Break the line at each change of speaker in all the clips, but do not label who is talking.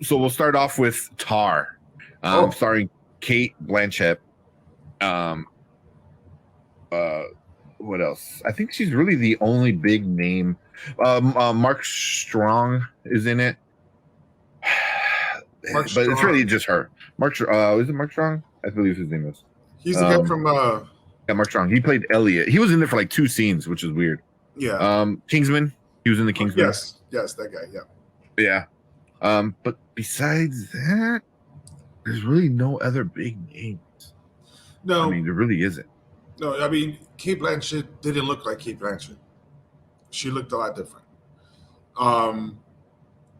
So we'll start off with Tar, starring Kate Blanchett. Um, what else? I think she's really the only big name. Mark Strong is in it,
Mark
but it's really
Strong.
just her. Is it Mark Strong? I believe his name is.
He's the guy from
Yeah, Mark Strong. He played Elliot. He was in there for like 2 scenes, which is weird.
yeah.
Kingsman. He was in the Kingsman.
Yes, that guy. Yeah.
Yeah. But besides that, there's really no other big names.
No,
I mean, there really isn't.
no. I mean, Kate Blanchett didn't look like Kate Blanchett. She looked a lot different. Um,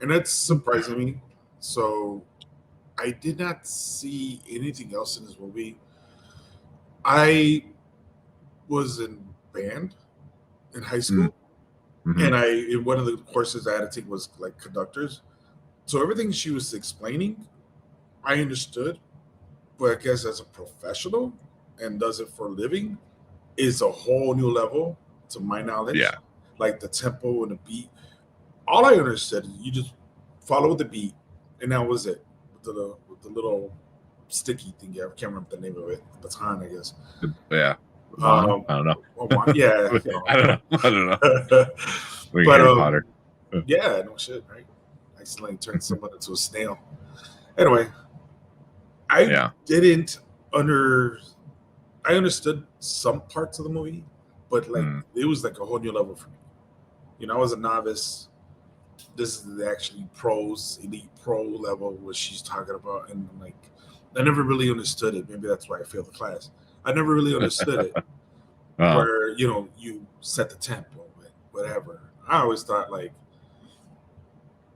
and that's surprising me. So I did not see anything else in this movie. I was in band in high school,
Mm-hmm.
and in one of the courses I had to take was like conductors. So everything she was explaining, I understood, but I guess as a professional and does it for a living is a whole new level to my knowledge.
Yeah.
Like the tempo and the beat. All I understood is you just follow the beat, and that was it. With the little sticky thing. I can't remember the name of it. The baton, I guess.
Yeah. I don't know.
Yeah.
I don't know.
But
Harry Potter.
Yeah, no shit, right? I accidentally turned someone into a snail. Anyway, I understood some parts of the movie, but like it was like a whole new level for me. You know, I was a novice. This is actually pros, elite pro level, what she's talking about, and like I never really understood it. Maybe that's why I failed the class. I never really understood it. Where you set the tempo, whatever. I always thought like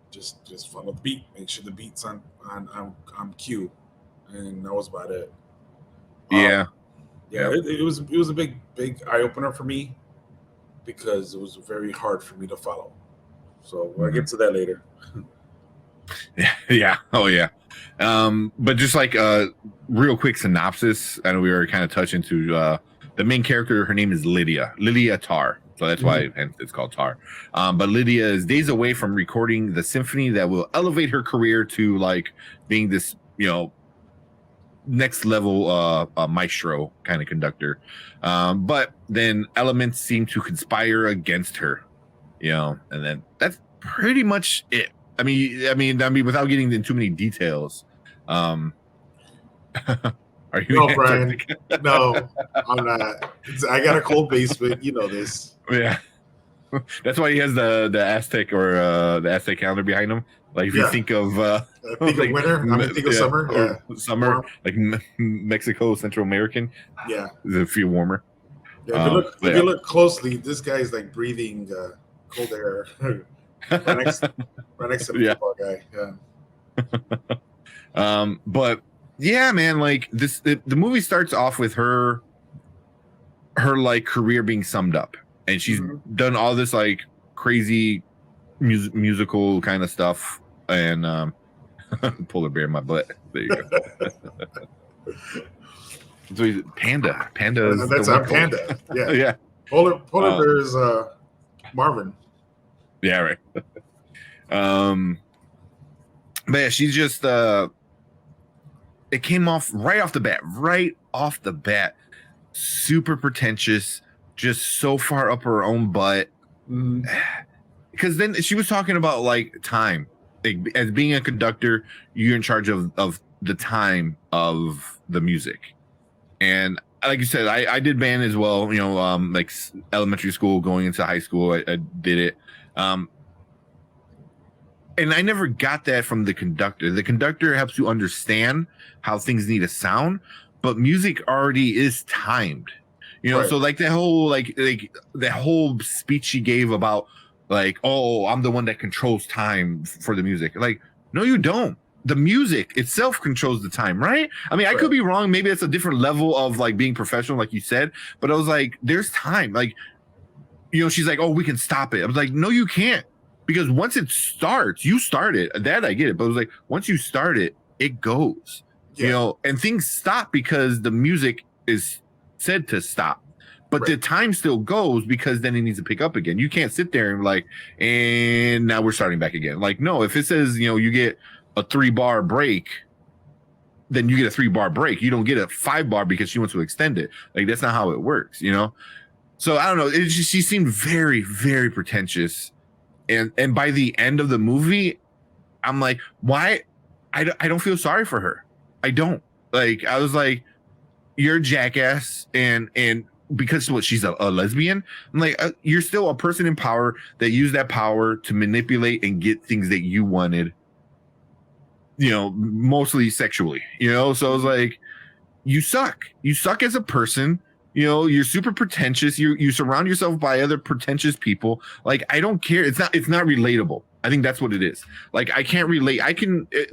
just follow the beat, make sure the beat's on cue, and that was about it.
Yeah.
It was a big eye opener for me because it was very hard for me to follow. So we'll get to that later.
Yeah. Oh yeah. But just like real quick synopsis, I know we were kind of touching to the main character. Her name is Lydia Tarr. So that's why it's called Tar. But Lydia is days away from recording the symphony that will elevate her career to like being this, next level maestro kind of conductor. But then elements seem to conspire against her, and then that's pretty much it. I mean, without getting into too many details. Are you?
No, Brian. No, I'm not. I got a cold basement. You know this.
Yeah. That's why he has the Aztec or the Aztec calendar behind him. Like if you think of
think of winter, think of summer. Yeah.
Summer, warm. Like Mexico, Central American.
Yeah.
It's a few warmer.
Yeah, if you look closely, this guy's like breathing cold air right next to the football guy.
Yeah. But yeah, man, like the movie starts off with her like career being summed up, and she's done all this like crazy musical kind of stuff, and polar bear in my butt. There you go. So Panda.
That's our Panda. Yeah.
Yeah.
Polar bear is Marvin.
Yeah, right. But yeah, she's just it came off right off the bat, super pretentious, just so far up her own butt. Because then she was talking about like time, like, as being a conductor, you're in charge of the time of the music. And like you said, I did band as well, like elementary school going into high school. I did it. And I never got that from the conductor. The conductor helps you understand how things need to sound, but music already is timed. Right. So like that whole like that whole speech she gave about like, oh, I'm the one that controls time for the music. Like, no, you don't. The music itself controls the time, right? I mean, I could be wrong. Maybe it's a different level of like being professional, like you said. But I was like, there's time. Like, she's like, oh, we can stop it. I was like, no, you can't. Because once it starts, you start it. That I get it. But it was like, once you start it, it goes. Yeah. And things stop because the music is said to stop. But the time still goes because then it needs to pick up again. You can't sit there and like, and now we're starting back again. Like, no, if it says, you get a 3-bar break, then you get a 3-bar break. You don't get a 5-bar because she wants to extend it. Like, that's not how it works, you know? So I don't know. It just, she seemed very, very pretentious. And by the end of the movie, I'm like, why? I don't feel sorry for her. I don't. Like, I was like, you're a jackass. And because what, she's a lesbian? I'm like, you're still a person in power that used that power to manipulate and get things that you wanted, you know, mostly sexually, you know? So I was like, you suck. You suck as a person. You know, you're super pretentious. You surround yourself by other pretentious people. Like, I don't care. It's not relatable. I think that's what it is. Like, I can't relate.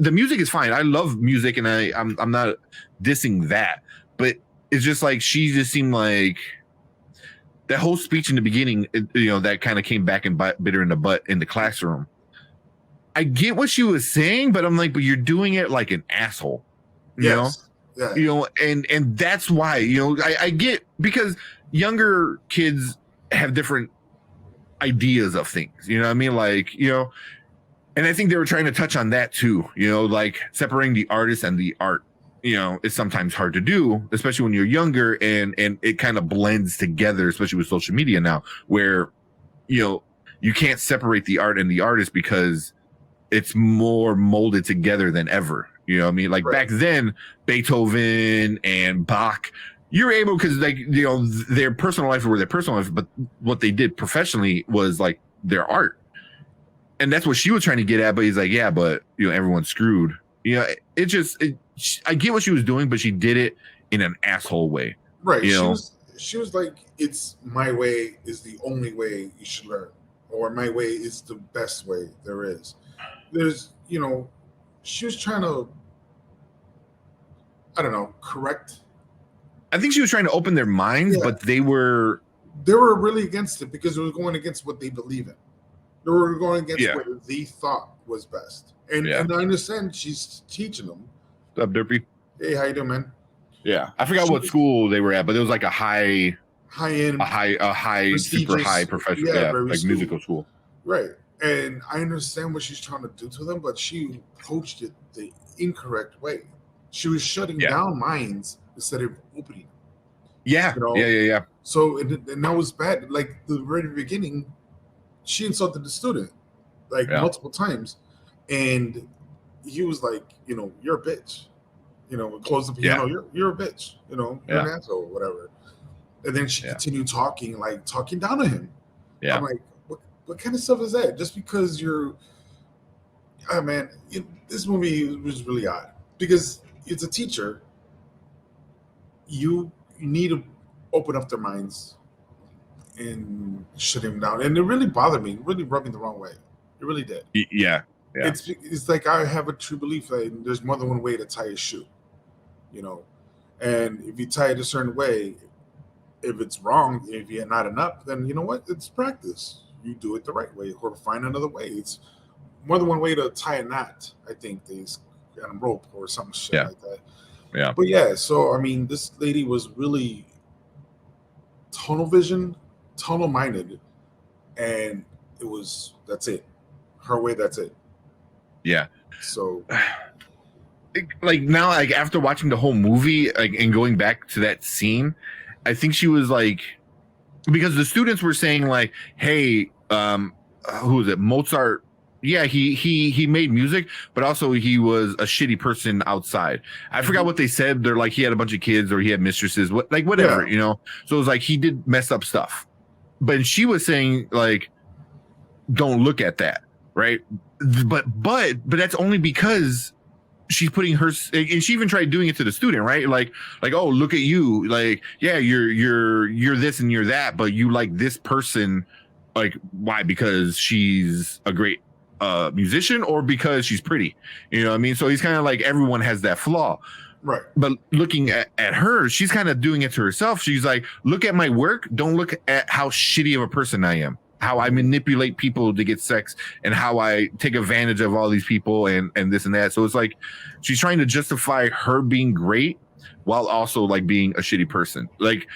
The music is fine. I love music, and I'm not dissing that. But it's just like, she just seemed like that whole speech in the beginning, you know, that kind of came back and bit her in the butt in the classroom. I get what she was saying, but I'm like, but you're doing it like an asshole. You know?
Yeah.
You know, and that's why, you know, I get, because younger kids have different ideas of things, you know what I mean? Like, you know, and I think they were trying to touch on that too, you know, like separating the artist and the art, you know, is sometimes hard to do, especially when you're younger, and it kind of blends together, especially with social media now, where, you know, you can't separate the art and the artist because it's more molded together than ever. You know what I mean? Like, back then, Beethoven and Bach, you're able, because, like, you know, their personal life were their personal life, but what they did professionally was like their art. And that's what she was trying to get at. But he's like, yeah, but, you know, everyone's screwed. You know, I get what she was doing, but she did it in an asshole way.
Right.
You
She was like, it's my way is the only way you should learn, or my way is the best way there is. There's, you know, she was trying to, I don't know, correct.
I think she was trying to open their minds, but they were
really against it because it was going against what they believe in. They were going against what they thought was best. And I understand she's teaching them.
What's up, Derpy?
Hey, how you doing, man?
Yeah, I forgot what school they were at, but it was like a high end, super high professional, like musical school.
Right. And I understand what she's trying to do to them, but she approached it the incorrect way. She was shutting down minds instead of opening them.
Yeah. You know? Yeah.
So, and that was bad. Like, the very beginning, she insulted the student, like, multiple times. And he was like, you know, you're a bitch. You know, close the piano, you're a bitch. You know, you're an asshole, whatever. And then she continued talking down to him. Yeah. I'm like, what kind of stuff is that? Just because you're, man, this movie was really odd because it's a teacher. You need to open up their minds and shut him down. And it really bothered me. It really rubbed me the wrong way. It really did.
Yeah.
It's like, I have a true belief that there's more than one way to tie a shoe, you know. And if you tie it a certain way, if it's wrong, if you're not enough, then you know what? It's practice. You do it the right way, or find another way. It's more than one way to tie a knot. I think they got a rope or some shit like that. Yeah. But so I mean, this lady was really tunnel minded, and that's it. Her way, that's it.
Yeah.
So,
like, now, like, after watching the whole movie, like, and going back to that scene, I think she was like, because the students were saying like, hey, who is it? Mozart. Yeah, he made music, but also he was a shitty person outside. I forgot what they said. They're like, he had a bunch of kids or he had mistresses, whatever, you know? So it was like, he did mess up stuff. But she was saying like, don't look at that. Right. But that's only because she's putting her, and she even tried doing it to the student, right? Like, oh, look at you. Like, yeah, you're this and you're that, but you like this person. Like, why? Because she's a great musician, or because she's pretty, you know what I mean? So he's kind of like, everyone has that flaw.
Right.
But looking at her, she's kind of doing it to herself. She's like, look at my work. Don't look at how shitty of a person I am. How I manipulate people to get sex, and how I take advantage of all these people and this and that. So it's like she's trying to justify her being great while also like being a shitty person. Like,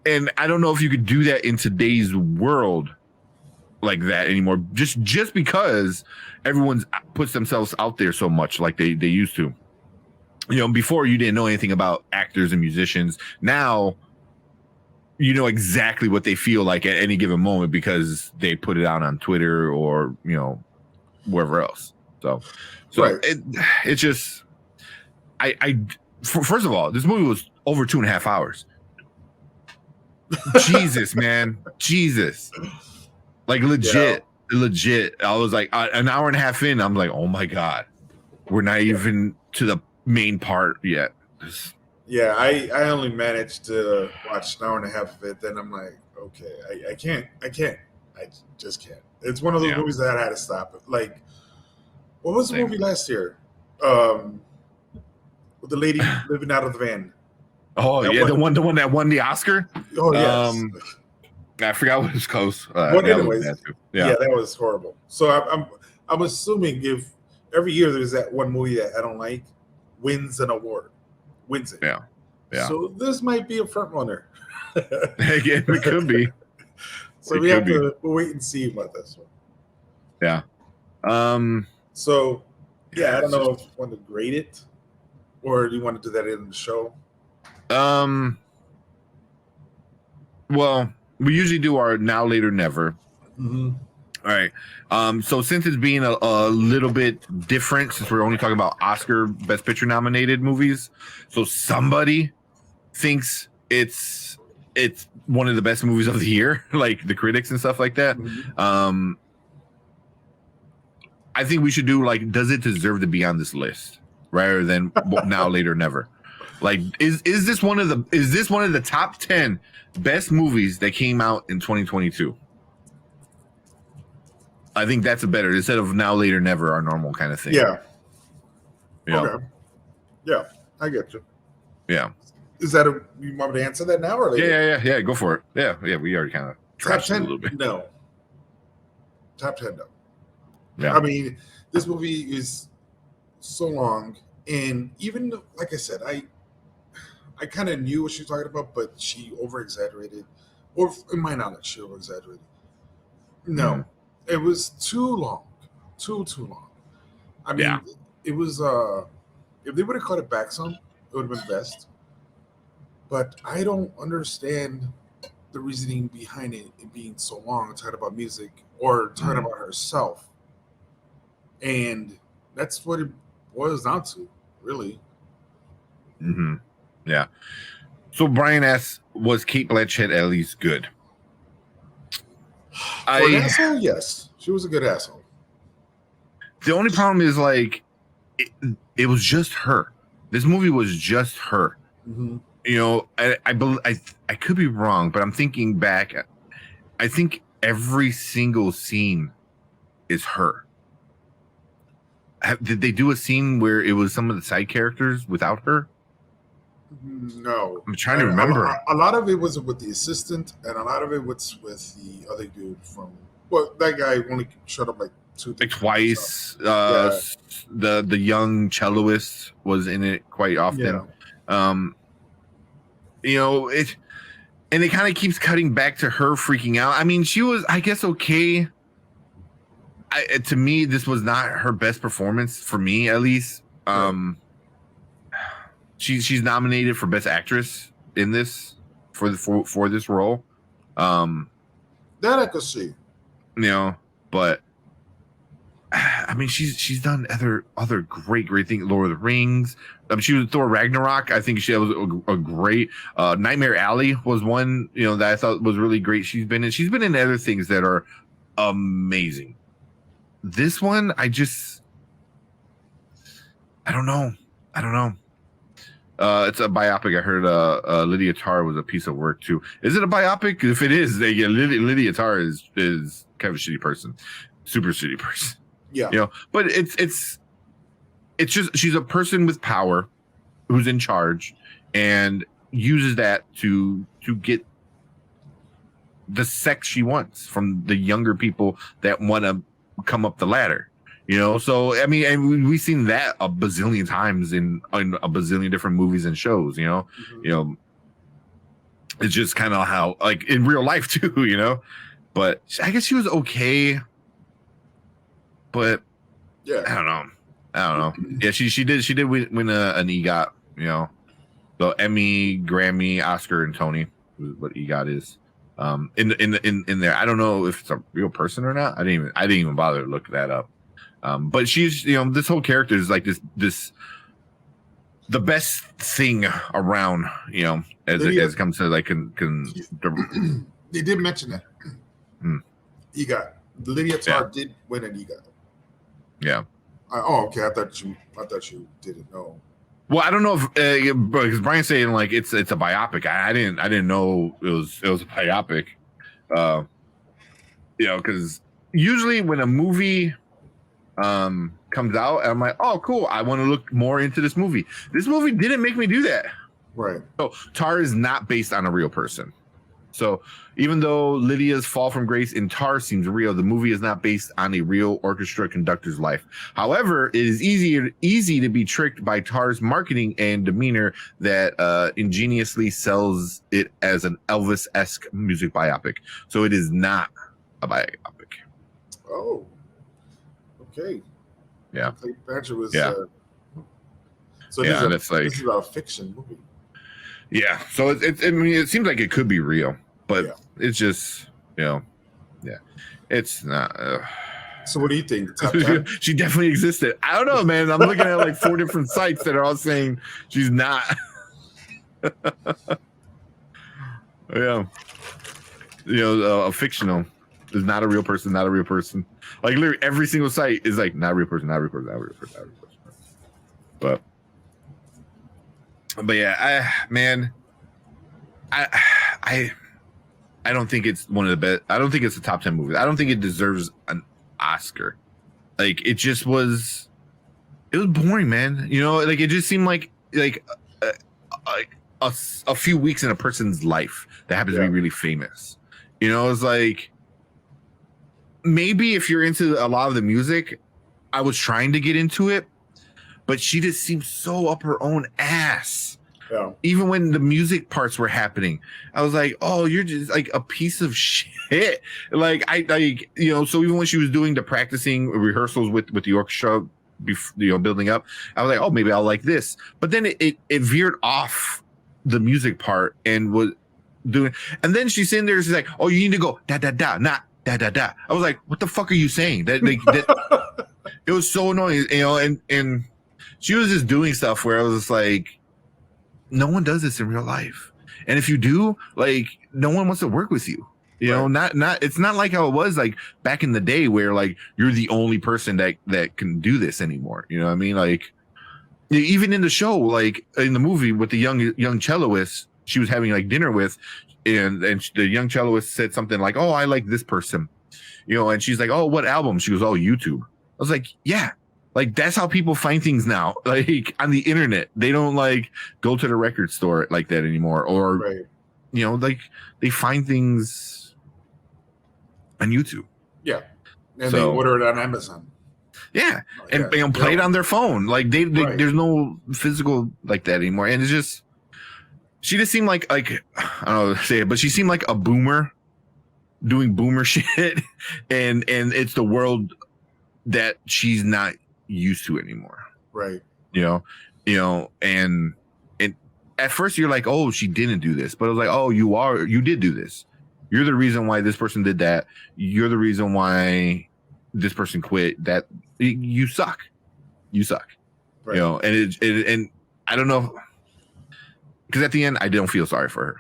and I don't know if you could do that in today's world like that anymore. Just because everyone's puts themselves out there so much, like they used to. You know, before you didn't know anything about actors and musicians. Now you know exactly what they feel like at any given moment because they put it out on Twitter or, you know, wherever else. So
Right.
it's just, first of all, this movie was over 2.5 hours. Jesus, man. Jesus. Like legit. I was like an hour and a half in. I'm like, oh my God, we're not even to the main part yet.
Yeah, I only managed to watch an hour and a half of it. Then I'm like, okay, I can't. I just can't. It's one of those movies that I had to stop. Like, what was the movie last year? With the lady living out of the van.
Oh that the one that won the Oscar.
Oh yes.
I forgot what it's called.
But anyways, that was horrible. So I'm assuming if every year there's that one movie that I don't like wins an award. Wins it.
Yeah.
So this might be a front runner.
Again, it could be.
So we have to wait and see about this one.
Yeah.
So I don't know if you want to grade it or do you want to do that in the show?
Well, we usually do our now, later, never.
Mm-hmm.
All right. So since it's being a little bit different, since we're only talking about Oscar Best Picture nominated movies, so somebody thinks it's one of the best movies of the year, like the critics and stuff like that.
Mm-hmm.
I think we should do like, does it deserve to be on this list rather than now, later, never? Like, is this one of the top 10 best movies that came out in 2022? I think that's a better, instead of now, later, never, our normal kind of thing.
Yeah.
Okay.
Yeah, I get you.
Yeah.
Is that you want me to answer that now or
later? Yeah. Go for it. Yeah. We already kind of
top 10
a little bit.
No. Top 10 no.
Yeah.
I mean, this movie is so long, and even like I said, I kind of knew what she was talking about, but she over exaggerated, or in my knowledge, she over exaggerated. No, it was too long, too long. I mean, it was. If they would have cut it back some, it would have been best. But I don't understand the reasoning behind it being so long, talking about music or talking about herself. And that's what it boils down to, really.
Mm-hmm. Yeah. So Brian asks, was Cate Blanchett at least good?
An asshole? Yes. She was a good asshole.
The only problem is, like, it was just her. This movie was just her.
Mm-hmm.
You know, I could be wrong, but I'm thinking back. I think every single scene is her. Did they do a scene where it was some of the side characters without her?
No.
I'm trying to remember.
A lot of it was with the assistant, and a lot of it was with the other dude from. Well, that guy only showed up like
twice. The young celloist was in it quite often. Yeah. You know, it kind of keeps cutting back to her freaking out. I mean, she was, I guess, okay. To me, this was not her best performance, for me at least. She's nominated for Best Actress in this for this role.
That I could see.
You know, but I mean, she's done other great things. Lord of the Rings. She was Thor Ragnarok. I think she was a great. Nightmare Alley was one, you know, that I thought was really great. She's been in other things that are amazing. This one, I don't know. It's a biopic. I heard Lydia Tarr was a piece of work too. Is it a biopic? If it is, Lydia Tarr is kind of a shitty person, super shitty person.
Yeah,
you know. But it's just, she's a person with power who's in charge and uses that to get the sex she wants from the younger people that want to come up the ladder. You know, so I mean, and we've seen that a bazillion times in a bazillion different movies and shows. You know, you know, it's just kind of how, like, in real life too. You know, but I guess she was okay. But
Yeah,
I don't know. Yeah, she did win an EGOT. You know, the Emmy, Grammy, Oscar, and Tony. What EGOT is. In there. I don't know if it's a real person or not. I didn't even bother to look that up. But she's, you know, this whole character is like this the best thing around, you know, as it comes to like
they did mention that. EGOT. Lydia Tarr did win an EGOT.
Yeah.
Okay. I thought you didn't know.
Well, I don't know if because Brian's saying like it's a biopic. I didn't know it was a biopic. You know, because usually when a movie comes out, I'm like, oh, cool. I want to look more into this movie. This movie didn't make me do that.
Right.
So Tar is not based on a real person. So even though Lydia's fall from grace in Tar seems real, the movie is not based on a real orchestra conductor's life. However, it is easy to be tricked by Tar's marketing and demeanor that ingeniously sells it as an Elvis-esque music biopic. So it is not a biopic.
Oh, okay.
Yeah.
Patrick was. So
yeah,
this is about a fiction movie.
Yeah. So I mean, it seems like it could be real, but it's just, you know, it's not.
So what do you think? Top 10?
She definitely existed. I don't know, man. I'm looking at like 4 different sites that are all saying she's not. Yeah. You know, a fictional is not a real person, not a real person. Like literally every single site is like not a real person, not a real person, not a real person, not a real person. But yeah, I don't think it's one of the best. I don't think it's a top 10 movie. I don't think it deserves an Oscar. Like it was boring, man. You know, like it just seemed like a few weeks in a person's life that happens to be really famous. You know, it's like maybe if you're into a lot of the music, I was trying to get into it, but she just seemed so up her own ass.
Yeah.
Even when the music parts were happening, I was like, "Oh, you're just like a piece of shit." Like you know. So even when she was doing the practicing rehearsals with the orchestra, you know, building up, I was like, "Oh, maybe I'll like this." But then it veered off the music part and was doing. And then she's in there. She's like, "Oh, you need to go da da da, not da da da." I was like, "What the fuck are you saying?" That it was so annoying, you know. And she was just doing stuff where I was just like, no one does this in real life, and if you do, like, no one wants to work with you. You know, not it's not like how it was like back in the day where like you're the only person that can do this anymore. You know what I mean? Like even in the show, like in the movie with the young celloist she was having like dinner with, and the young celloist said something like, "Oh, I like this person," you know, and she's like, "Oh, what album?" She goes, "Oh, YouTube." I was like, yeah. Like that's how people find things now, like on the internet. They don't like go to the record store like that anymore, or you know, like they find things on YouTube.
Yeah, and they order it on Amazon.
Yeah, and play it on their phone. Like they there's no physical like that anymore, and it's just she just seemed like I don't know how to say it, but she seemed like a boomer doing boomer shit, and it's the world that she's not used to anymore.
Right.
You know, and at first you're like, oh, she didn't do this, but I was like, oh, you did do this. You're the reason why this person did that. You're the reason why this person quit. That you suck. Right. You know, and I don't know, because at the end I don't feel sorry for her,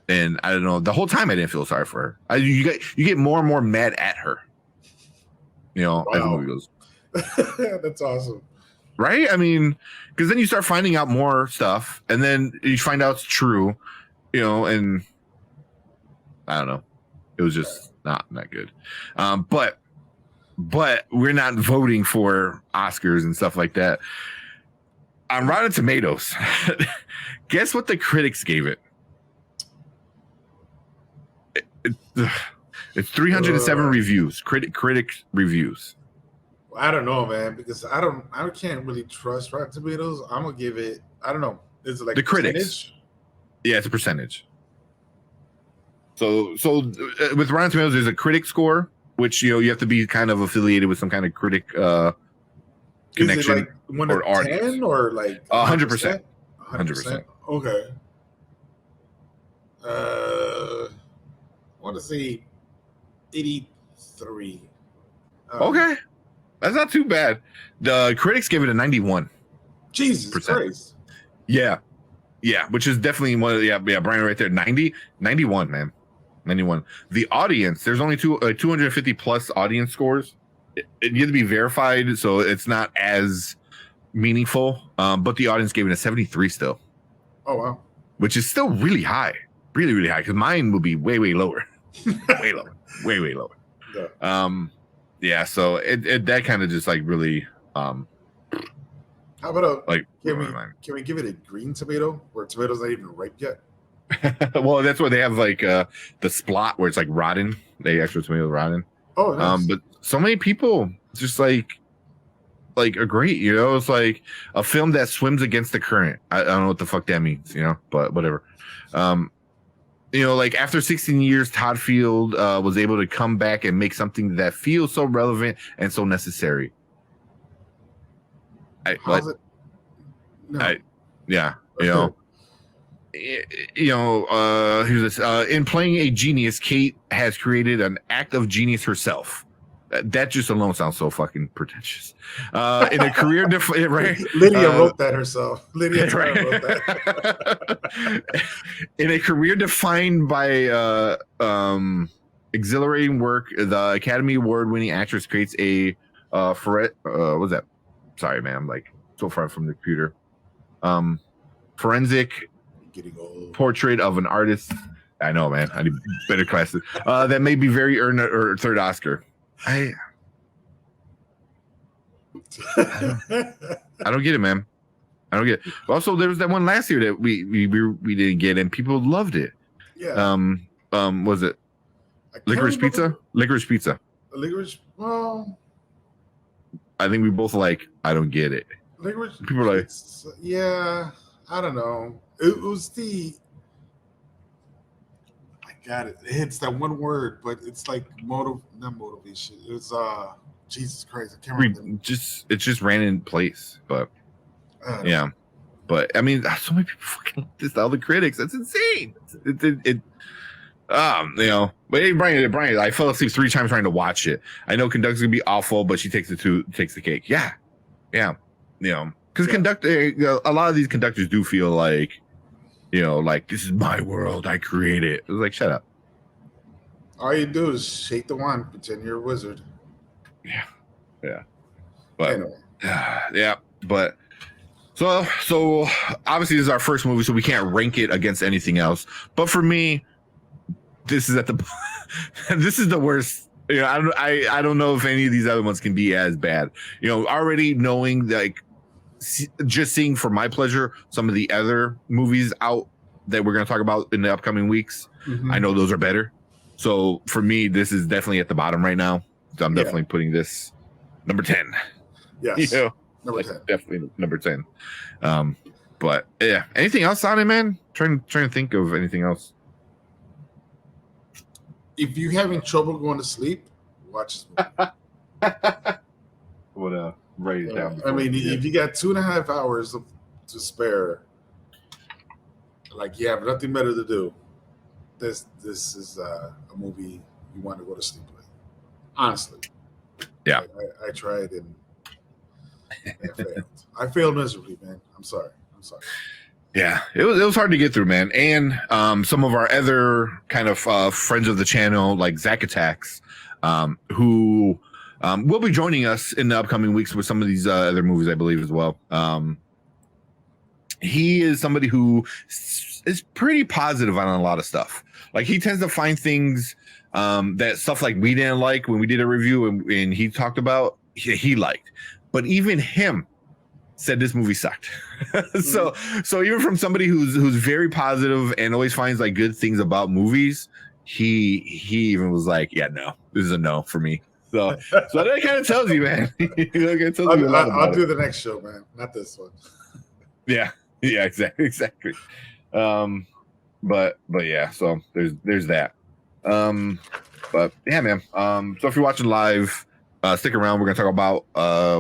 and I don't know, the whole time I didn't feel sorry for her. You get more and more mad at her. You know, as the movie goes.
That's awesome.
Right? I mean, because then you start finding out more stuff, and then you find out it's true, you know, and I don't know. It was just not good. But we're not voting for Oscars and stuff like that. On Rotten Tomatoes, guess what the critics gave it? It's 307 reviews. Critic reviews.
I don't know, man, because I can't really trust Rotten Tomatoes. I'm gonna give it. I don't know. Is it like
the critics? Yeah, it's a percentage. With Rotten Tomatoes, there's a critic score, which you have to be kind of affiliated with some kind of critic connection.
Is it like 1 to 10 or like
100%?
100%. Okay. I want to say 83.
Okay, that's not too bad. The critics gave it a 91.
Jesus Christ.
Yeah, which is definitely one of the, Brian right there, 91, man. 91. The audience, there's only 250 plus audience scores. It you have to be verified, so it's not as meaningful. But the audience gave it a 73 still.
Oh wow.
Which is still really high. Really, really high. Because mine will be way, way lower. Way lower. Way, way lower.
Yeah.
So it that kind of just like really
how about
like
can we give it a green tomato where tomatoes not even ripe yet?
Well, that's why they have like the splot where it's like rotten. The actual tomato rotten.
Oh, nice.
But so many people just like agree. It's like a film that swims against the current. I don't know what the fuck that means. But whatever. Like after 16 years, Todd Field was able to come back and make something that feels so relevant and so necessary. Here's this. In playing a genius, Kate has created an act of genius herself. That just alone sounds so fucking pretentious. In a career, right?
Lydia wrote that herself. Lydia
right?
wrote that.
In a career defined by exhilarating work, the Academy Award-winning actress creates a what's that? Sorry, man. I'm like so far from the computer. Forensic portrait of an artist. I know, man. I need better classes. That may be very earned her third Oscar. I don't get it, man. I don't get it. Also, there was that one last year that we didn't get, and people loved it.
Yeah.
Was it Licorice Pizza? Licorice Pizza.
Licorice. Well,
I think we both like. I don't get it.
Licorice.
People are like,
yeah. I don't know. It was the. Got it. It hits that one word, but it's like not motivation. It's Jesus Christ. I can't remember.
It's just ran in place, but yeah. But I mean, so many people fucking just all the critics. That's insane. But hey, Brian, I fell asleep 3 times trying to watch it. I know Conductor's gonna be awful, but she takes the cake. Yeah. Because a lot of these conductors do feel like. Like this is my world. I create it. It was like, shut up.
All you do is shake the wand, pretend you're a wizard.
Yeah. But
anyway.
Yeah. But so obviously this is our first movie, so we can't rank it against anything else. But for me, this is this is the worst. I don't know if any of these other ones can be as bad. Already knowing like. Just seeing for my pleasure some of the other movies out that we're going to talk about in the upcoming weeks. Mm-hmm. I know those are better. So for me, this is definitely at the bottom right now. So I'm definitely putting this number 10.
Yes. Number 10.
Definitely number 10. But yeah, anything else on it, man? Trying to think of anything else.
If you're having trouble going to sleep, watch this movie.
What write it down.
I mean, if you got 2.5 hours to spare, like you have nothing better to do, this is a movie you want to go to sleep with. Honestly,
yeah.
I tried and I failed. I failed miserably, man. I'm sorry.
Yeah, it was hard to get through, man. And some of our other kind of friends of the channel, like Zach Attacks, who. Will be joining us in the upcoming weeks with some of these other movies, I believe, as well. He is somebody who is pretty positive on a lot of stuff. Like he tends to find things that stuff like we didn't like when we did a review and he talked about he liked. But even him said this movie sucked. So even from somebody who's very positive and always finds like good things about movies, he even was like, yeah, no, this is a no for me. So that kind of tells you, man.
I'll do the next show, man. Not this one.
Yeah, exactly. But yeah. So there's that. But yeah, man. So if you're watching live, stick around. We're gonna talk about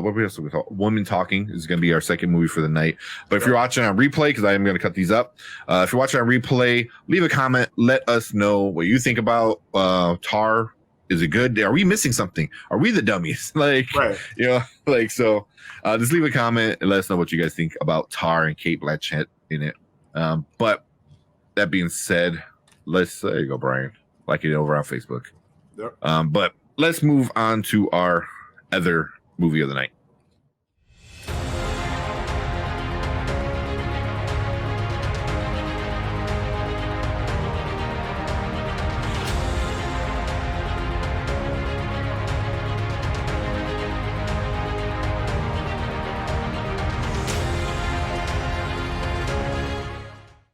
what we else we talk. Women Talking is gonna be our second movie for the night. But if you're watching on replay, because I am gonna cut these up. If you're watching on replay, leave a comment. Let us know what you think about Tar. Is it good? Are we missing something? Are we the dummies? Like,
Right.
you know, like so. Just leave a comment and let us know what you guys think about Tar and Kate Blanchett in it. But that being said, there you go, Brian. Like it over on Facebook.
Yep.
But let's move on to our other movie of the night.